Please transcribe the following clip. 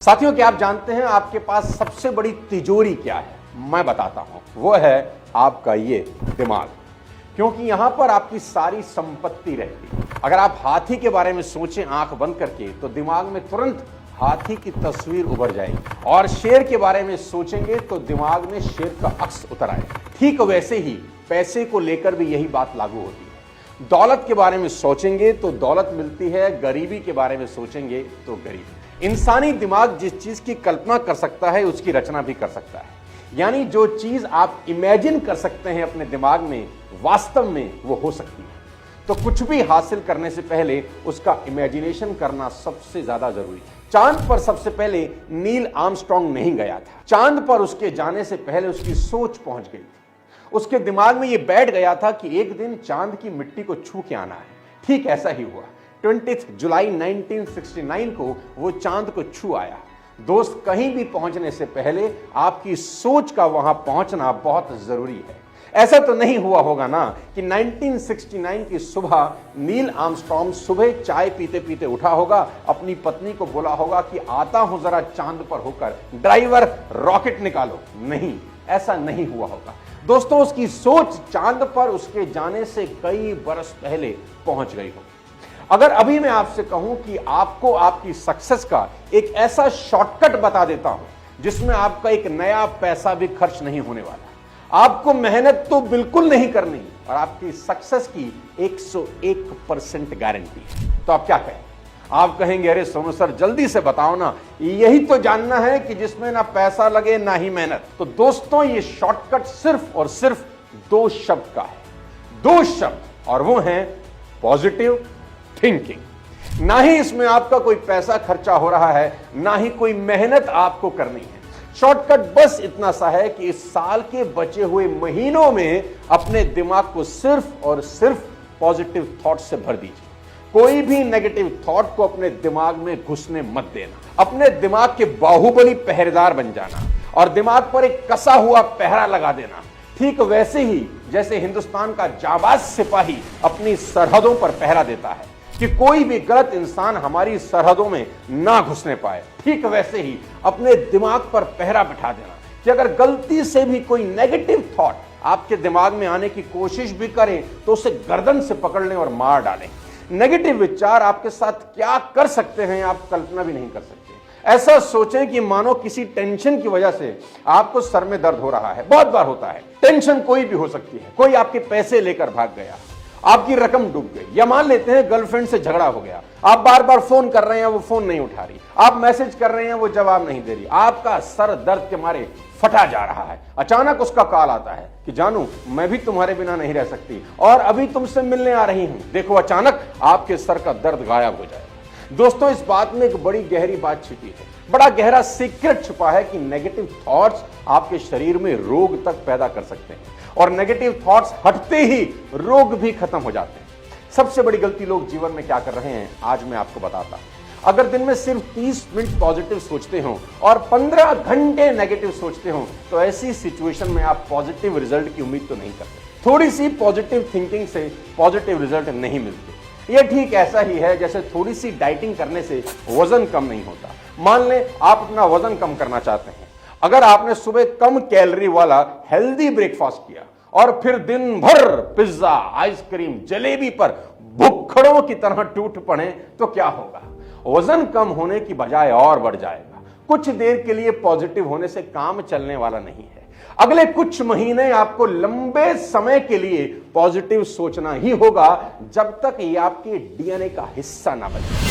साथियों, क्या आप जानते हैं आपके पास सबसे बड़ी तिजोरी क्या है? मैं बताता हूं, वो है आपका ये दिमाग। क्योंकि यहां पर आपकी सारी संपत्ति रहती है। अगर आप हाथी के बारे में सोचें आंख बंद करके, तो दिमाग में तुरंत हाथी की तस्वीर उभर जाएगी। और शेर के बारे में सोचेंगे तो दिमाग में शेर का अक्स उतर आएगा। ठीक वैसे ही पैसे को लेकर भी यही बात लागू होती है। दौलत के बारे में सोचेंगे तो दौलत मिलती है, गरीबी के बारे में सोचेंगे तो गरीबी। इंसानी दिमाग जिस चीज की कल्पना कर सकता है उसकी रचना भी कर सकता है। यानी जो चीज आप इमेजिन कर सकते हैं अपने दिमाग में, वास्तव में वो हो सकती है। तो कुछ भी हासिल करने से पहले उसका इमेजिनेशन करना सबसे ज्यादा जरूरी है। चांद पर सबसे पहले नील आर्मस्ट्रांग नहीं गया था। चांद पर उसके जाने से पहले उसकी सोच पहुंच गई थी। उसके दिमाग में यह बैठ गया था कि एक दिन चांद की मिट्टी को छू के आना है। ठीक ऐसा ही हुआ। 20 जुलाई 1969 को वो चांद को छू आया। दोस्त, कहीं भी पहुंचने से पहले आपकी सोच का वहां पहुंचना बहुत जरूरी है। ऐसा तो नहीं हुआ होगा ना कि 1969 की सुबह नील आर्मस्ट्रांग सुबह चाय पीते पीते उठा होगा, अपनी पत्नी को बोला होगा कि आता हूं जरा चांद पर होकर, ड्राइवर रॉकेट निकालो। नहीं, ऐसा नहीं हुआ होगा। दोस्तों, उसकी सोच चांद पर उसके जाने से कई बरस पहले पहुंच गई हो। अगर अभी मैं आपसे कहूं कि आपको आपकी सक्सेस का एक ऐसा शॉर्टकट बता देता हूं जिसमें आपका एक नया पैसा भी खर्च नहीं होने वाला, आपको मेहनत तो बिल्कुल नहीं करनी और आपकी सक्सेस की 101% गारंटी है, तो आप क्या कहें? आप कहेंगे, अरे सोनू सर जल्दी से बताओ ना, यही तो जानना है कि जिसमें ना पैसा लगे ना ही मेहनत। तो दोस्तों, ये शॉर्टकट सिर्फ और सिर्फ 2 शब्द का है। 2 शब्द, और वो हैं पॉजिटिव थिंकिंग। ना ही इसमें आपका कोई पैसा खर्चा हो रहा है, ना ही कोई मेहनत आपको करनी है। शॉर्टकट बस इतना सा है कि इस साल के बचे हुए महीनों में अपने दिमाग को सिर्फ और सिर्फ पॉजिटिव थॉट से भर दीजिए। कोई भी नेगेटिव थॉट को अपने दिमाग में घुसने मत देना। अपने दिमाग के बाहुबली पहरेदार बन जाना और दिमाग पर एक कसा हुआ पहरा लगा देना। ठीक वैसे ही जैसे हिंदुस्तान का जाबाज सिपाही अपनी सरहदों पर पहरा देता है कि कोई भी गलत इंसान हमारी सरहदों में ना घुसने पाए, ठीक वैसे ही अपने दिमाग पर पहरा बिठा देना कि अगर गलती से भी कोई नेगेटिव थॉट आपके दिमाग में आने की कोशिश भी करें तो उसे गर्दन से पकड़ लें और मार डालें। नेगेटिव विचार आपके साथ क्या कर सकते हैं आप कल्पना भी नहीं कर सकते। ऐसा सोचें कि मानो किसी टेंशन की वजह से आपको सर में दर्द हो रहा है। बहुत बार होता है। टेंशन कोई भी हो सकती है। कोई आपके पैसे लेकर भाग गया, आपकी रकम डूब गई, या मान लेते हैं गर्लफ्रेंड से झगड़ा हो गया। आप बार बार फोन कर रहे हैं, वो फोन नहीं उठा रही, आप मैसेज कर रहे हैं, वो जवाब नहीं दे रही, आपका सर दर्द के मारे फटा जा रहा है। अचानक उसका कॉल आता है कि जानू, मैं भी तुम्हारे बिना नहीं रह सकती और अभी तुमसे मिलने आ रही हूं। देखो, अचानक आपके सर का दर्द गायब हो जाएगा। दोस्तों, इस बात में एक बड़ी गहरी बात छिपी है, बड़ा गहरा सीक्रेट छुपा है कि नेगेटिव थॉट्स आपके शरीर में रोग तक पैदा कर सकते हैं और नेगेटिव थॉट्स हटते ही रोग भी खत्म हो जाते हैं। सबसे बड़ी गलती लोग जीवन में क्या कर रहे हैं, आज मैं आपको बताता हूं। अगर दिन में सिर्फ 30 मिनट पॉजिटिव सोचते हो और 15 घंटे नेगेटिव सोचते हो तो ऐसी सिचुएशन में आप पॉजिटिव रिजल्ट की उम्मीद तो नहीं करते। थोड़ी सी पॉजिटिव थिंकिंग से पॉजिटिव रिजल्ट नहीं मिलते। यह ठीक ऐसा ही है जैसे थोड़ी सी डाइटिंग करने से वजन कम नहीं होता। मान लें आप अपना वजन कम करना चाहते हैं। अगर आपने सुबह कम कैलोरी वाला हेल्दी ब्रेकफास्ट किया और फिर दिन भर पिज्जा, आइसक्रीम, जलेबी पर भुक्खड़ों की तरह टूट पड़े तो क्या होगा? वजन कम होने की बजाय और बढ़ जाएगा। कुछ देर के लिए पॉजिटिव होने से काम चलने वाला नहीं है। अगले कुछ महीने आपको लंबे समय के लिए पॉजिटिव सोचना ही होगा जब तक ये आपके डीएनए का हिस्सा ना बने।